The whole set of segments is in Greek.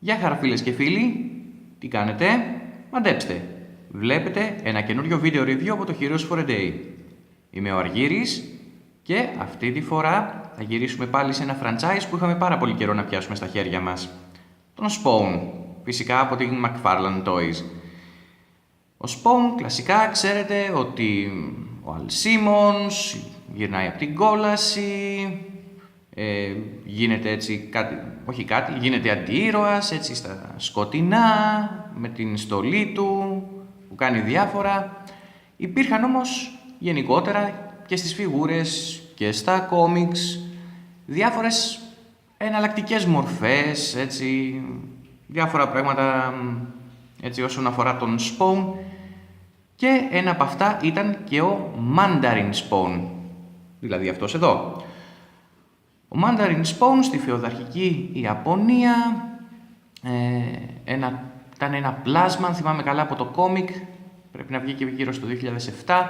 Γεια χαρά φίλες και φίλοι, τι κάνετε, μαντέψτε. Βλέπετε ένα καινούριο βίντεο review από το Heroes for a Day. Είμαι ο Αργύρης και αυτή τη φορά θα γυρίσουμε πάλι σε ένα franchise που είχαμε πάρα πολύ καιρό να πιάσουμε στα χέρια μας. Τον Spawn, φυσικά από την McFarlane Toys. Ο Spawn κλασικά ξέρετε ότι ο Al Simmons γυρνάει από την κόλαση, γίνεται έτσι γίνεται αντιήρωας έτσι στα σκοτεινά με την στολή του που κάνει διάφορα. Υπήρχαν όμως γενικότερα και στις φιγούρες και στα κόμιξ διάφορες εναλλακτικές μορφές, έτσι, διάφορα πράγματα έτσι όσον αφορά τον Spawn, και ένα από αυτά ήταν και ο Mandarin Spawn, δηλαδή αυτός εδώ. Ο Mandarin Spawn στη φεουδαρχική Ιαπωνία ήταν ένα πλάσμα, αν θυμάμαι καλά από το κόμικ, πρέπει να βγει και γύρω στο 2007.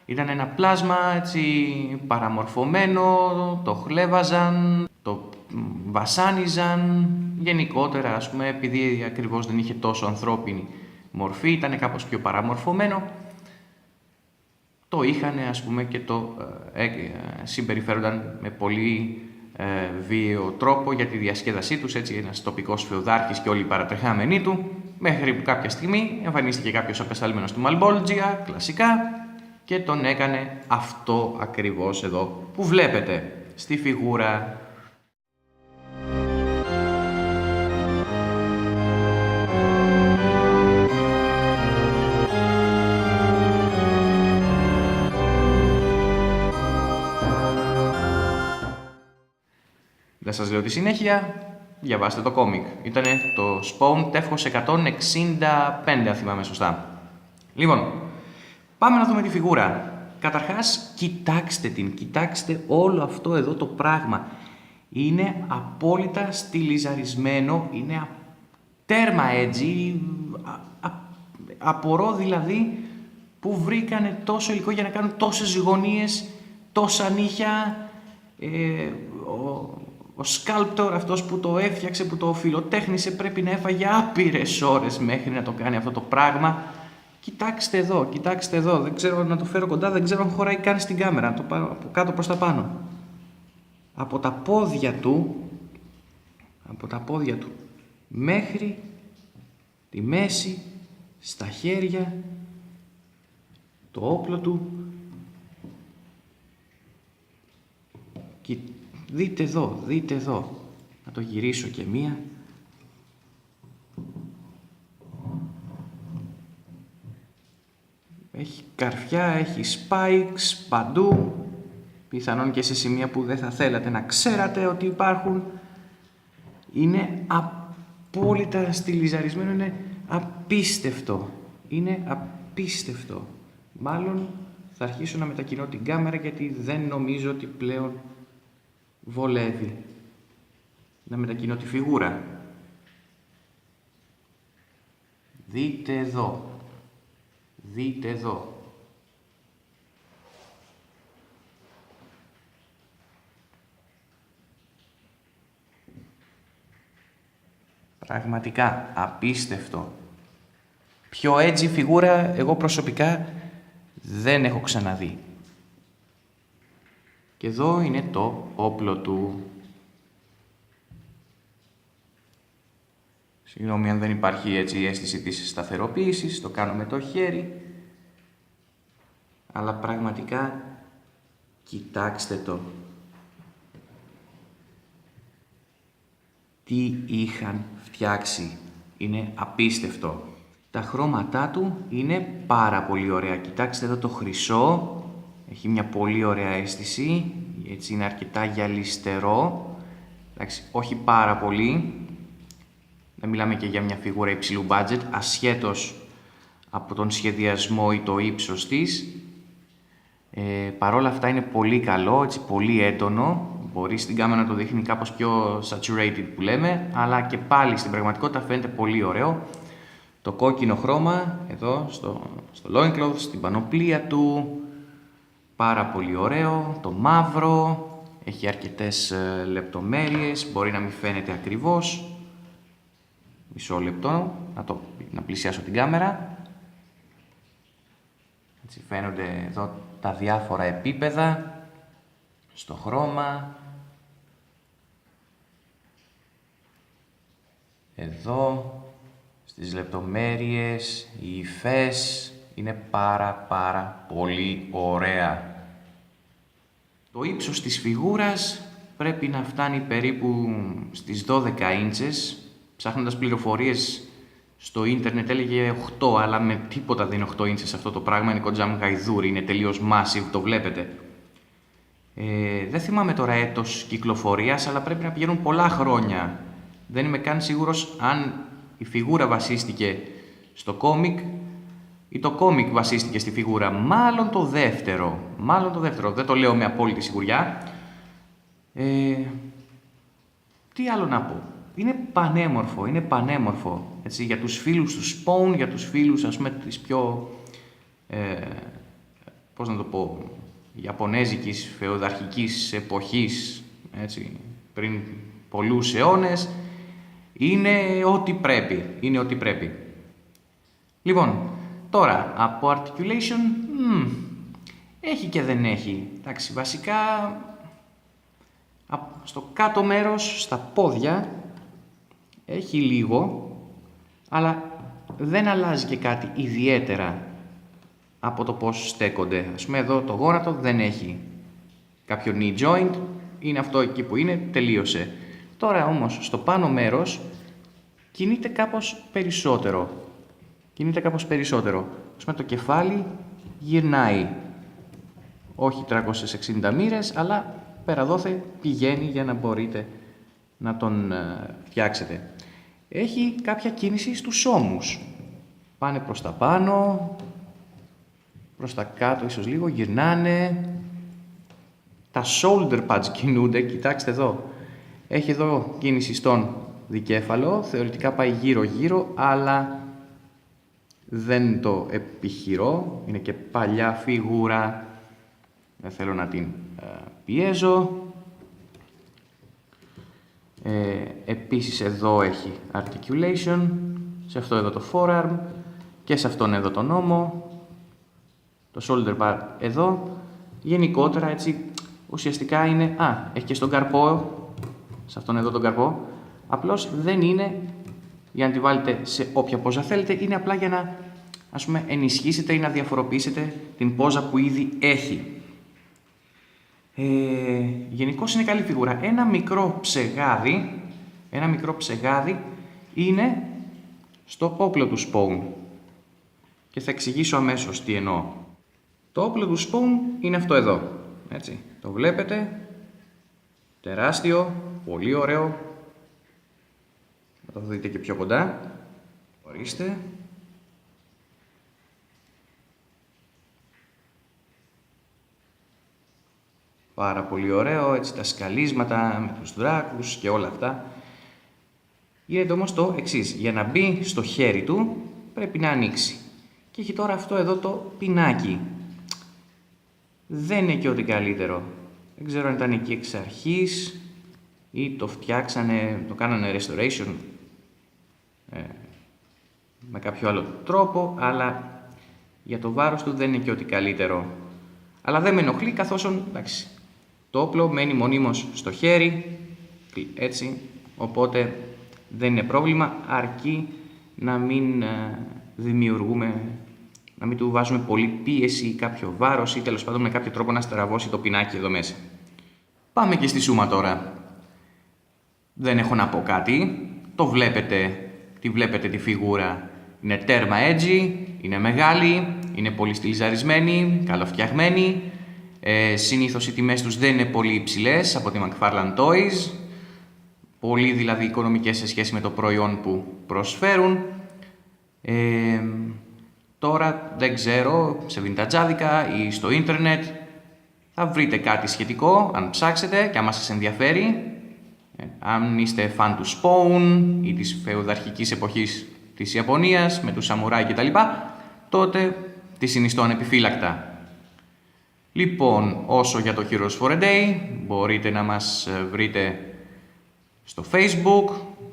Ήταν ένα πλάσμα έτσι παραμορφωμένο, το χλέβαζαν, το βασάνιζαν, γενικότερα ας πούμε, επειδή ακριβώς δεν είχε τόσο ανθρώπινη μορφή, ήταν κάπως πιο παραμορφωμένο, το είχαν ας πούμε και το συμπεριφέρονταν με πολύ βίαιο τρόπο για τη διασκέδασή τους, έτσι ένας τοπικός φεουδάρχης και όλοι οι παρατρεχάμενοι του, μέχρι που κάποια στιγμή εμφανίστηκε κάποιος απεσταλμένος του Μαλμπόλτζια, κλασικά, και τον έκανε αυτό ακριβώς εδώ που βλέπετε στη φιγούρα. Δεν σας λέω τη συνέχεια, διαβάστε το κόμικ. Ήτανε το Spawn τεύχος 165, αν θυμάμαι σωστά. Λοιπόν, πάμε να δούμε τη φιγούρα. Καταρχάς, κοιτάξτε την, κοιτάξτε όλο αυτό εδώ το πράγμα. Είναι απόλυτα στιλιζαρισμένο, είναι τέρμα έτσι, απορώ δηλαδή που βρήκανε τόσο υλικό για να κάνουν τόσες γωνίες, τόσα νύχια. Ο σκάλπτορ, αυτός που το έφτιαξε, που το φιλοτέχνησε, πρέπει να έφαγε άπειρες ώρες μέχρι να το κάνει αυτό το πράγμα. Κοιτάξτε εδώ, δεν ξέρω να το φέρω κοντά, δεν ξέρω αν χωράει καν στην κάμερα, να το πάρω από κάτω προς τα πάνω. Από τα πόδια του μέχρι τη μέση, στα χέρια, το όπλο του. Δείτε εδώ, να το γυρίσω και μία. Έχει καρφιά, έχει spikes παντού, πιθανόν και σε σημεία που δεν θα θέλατε να ξέρατε ότι υπάρχουν. Είναι απόλυτα στιλιζαρισμένο, είναι απίστευτο. Μάλλον θα αρχίσω να μετακινώ την κάμερα γιατί δεν νομίζω ότι πλέον βολεύει να μετακινώ τη φιγούρα. Δείτε εδώ. Πραγματικά απίστευτο. Πιο edgy φιγούρα εγώ προσωπικά δεν έχω ξαναδεί. Και εδώ είναι το όπλο του. Συγγνώμη αν δεν υπάρχει έτσι η αίσθηση της σταθεροποίησης, το κάνω με το χέρι. Αλλά πραγματικά κοιτάξτε το. Τι είχαν φτιάξει. Είναι απίστευτο. Τα χρώματά του είναι πάρα πολύ ωραία. Κοιτάξτε εδώ το χρυσό. Έχει μια πολύ ωραία αίσθηση. Έτσι είναι αρκετά γυαλιστερό. Εντάξει, όχι πάρα πολύ. Δεν μιλάμε και για μια φιγούρα υψηλού budget, ασχέτως από τον σχεδιασμό ή το ύψος της. Παρόλα αυτά είναι πολύ καλό, έτσι, πολύ έντονο. Μπορεί στην κάμερα να το δείχνει κάπως πιο saturated που λέμε, αλλά και πάλι στην πραγματικότητα φαίνεται πολύ ωραίο. Το κόκκινο χρώμα εδώ στο loincloth, στην πανοπλία του, πάρα πολύ ωραίο. Το μαύρο, έχει αρκετές λεπτομέρειες, μπορεί να μην φαίνεται ακριβώς. Μισό λεπτό, να πλησιάσω την κάμερα. Έτσι φαίνονται εδώ τα διάφορα επίπεδα στο χρώμα. Εδώ στις λεπτομέρειες, οι υφές είναι πάρα πολύ ωραία. Το ύψος της φιγούρας πρέπει να φτάνει περίπου στις 12 ίντσες. Ψάχνοντας πληροφορίες στο ίντερνετ έλεγε 8, αλλά με τίποτα δεν είναι 8 ίντσες αυτό το πράγμα. Είναι Kojam Gaidouri, είναι τελείως massive, το βλέπετε. Δεν θυμάμαι τώρα έτος κυκλοφορίας, αλλά πρέπει να πηγαίνουν πολλά χρόνια. Δεν είμαι καν σίγουρος αν η φιγούρα βασίστηκε στο κόμικ ή το κόμικ βασίστηκε στη φιγούρα. Μάλλον το δεύτερο. Δεν το λέω με απόλυτη σιγουριά. Τι άλλο να πω. Είναι πανέμορφο. Έτσι, για τους φίλους του Spawn, για τους φίλους, ας πούμε, της πιο, πώς να το πω, ιαπωνέζικης, φεουδαρχικής εποχής, έτσι, πριν πολλούς αιώνες, είναι ό,τι πρέπει. Λοιπόν, τώρα, από articulation, έχει και δεν έχει. Εντάξει, βασικά, στο κάτω μέρος, στα πόδια, έχει λίγο, αλλά δεν αλλάζει και κάτι ιδιαίτερα από το πώς στέκονται. Ας πούμε εδώ το γόνατο δεν έχει κάποιο knee joint, είναι αυτό εκεί που είναι, τελείωσε. Τώρα όμως στο πάνω μέρος κινείται κάπως περισσότερο. Ας πούμε το κεφάλι γυρνάει. Όχι 360 μοίρες, αλλά πέρα δόθε πηγαίνει για να μπορείτε να τον φτιάξετε. Έχει κάποια κίνηση στους ώμους. Πάνε προς τα πάνω, προς τα κάτω ίσως λίγο, γυρνάνε. Τα shoulder pads κινούνται, κοιτάξτε εδώ. Έχει εδώ κίνηση στον δικέφαλο, θεωρητικά πάει γύρω-γύρω, αλλά δεν το επιχειρώ. Είναι και παλιά φιγούρα, δεν θέλω να την πιέζω. Επίσης εδώ έχει articulation, σε αυτό εδώ το forearm και σε αυτόν εδώ τον ώμο, το shoulder pad εδώ. Γενικότερα έτσι ουσιαστικά είναι, έχει και στον καρπό, σε αυτόν εδώ τον καρπό, απλώς δεν είναι για να τη βάλετε σε όποια πόζα θέλετε, είναι απλά για να, ας πούμε, ενισχύσετε ή να διαφοροποιήσετε την πόζα που ήδη έχει. Γενικώς είναι καλή φιγούρα. Ένα μικρό ψεγάδι είναι στο όπλο του Spawn. Και θα εξηγήσω αμέσως τι εννοώ. Το όπλο του Spawn είναι αυτό εδώ. Έτσι. Το βλέπετε. Τεράστιο. Πολύ ωραίο. Θα το δείτε και πιο κοντά. Ορίστε. Πάρα πολύ ωραίο, έτσι τα σκαλίσματα με τους δράκους και όλα αυτά. Γίνεται όμως το εξής, για να μπει στο χέρι του πρέπει να ανοίξει. Και έχει τώρα αυτό εδώ το πινάκι. Δεν είναι και ό,τι καλύτερο. Δεν ξέρω αν ήταν εκεί εξ αρχής ή το φτιάξανε, το κάνανε restoration με κάποιο άλλο τρόπο, αλλά για το βάρος του δεν είναι και ό,τι καλύτερο. Αλλά δεν με ενοχλεί καθώς, εντάξει, το όπλο μένει μονίμως στο χέρι, έτσι, οπότε δεν είναι πρόβλημα, αρκεί να μην να μην του βάζουμε πολύ πίεση ή κάποιο βάρος ή τέλος πάντων με κάποιο τρόπο να στραβώσει το πινάκι εδώ μέσα. Πάμε και στη σούμα τώρα. Δεν έχω να πω κάτι, τη βλέπετε τη φιγούρα, είναι τέρμα edgy, είναι μεγάλη, είναι πολύ στυλιζαρισμένη, καλοφτιαγμένη. Συνήθως οι τιμές τους δεν είναι πολύ υψηλές από τη McFarlane Toys. Πολύ δηλαδή οικονομικές σε σχέση με το προϊόν που προσφέρουν. Τώρα δεν ξέρω, σε βιντατζάδικα ή στο ίντερνετ θα βρείτε κάτι σχετικό, αν ψάξετε και άμα σας ενδιαφέρει. Αν είστε φαν του Spawn ή της φεουδαρχικής εποχής της Ιαπωνίας με τους σαμουράι κτλ, τότε τη συνιστώ ανεπιφύλακτα. Λοιπόν, όσο για το Heroes for a Day, μπορείτε να μας βρείτε στο Facebook,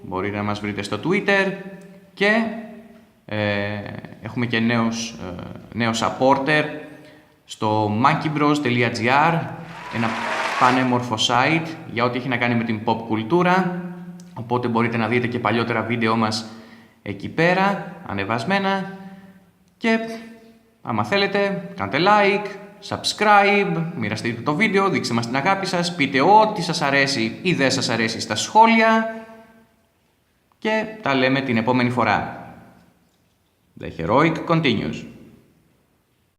μπορείτε να μας βρείτε στο Twitter και έχουμε και νέο supporter στο monkeybros.gr, ένα πανέμορφο site για ό,τι έχει να κάνει με την pop κουλτούρα, οπότε μπορείτε να δείτε και παλιότερα βίντεο μας εκεί πέρα, ανεβασμένα, και άμα θέλετε κάντε like, subscribe, μοιραστείτε το βίντεο, δείξτε μας την αγάπη σας, πείτε ό,τι σας αρέσει ή δεν σας αρέσει στα σχόλια και τα λέμε την επόμενη φορά. The Heroic continues.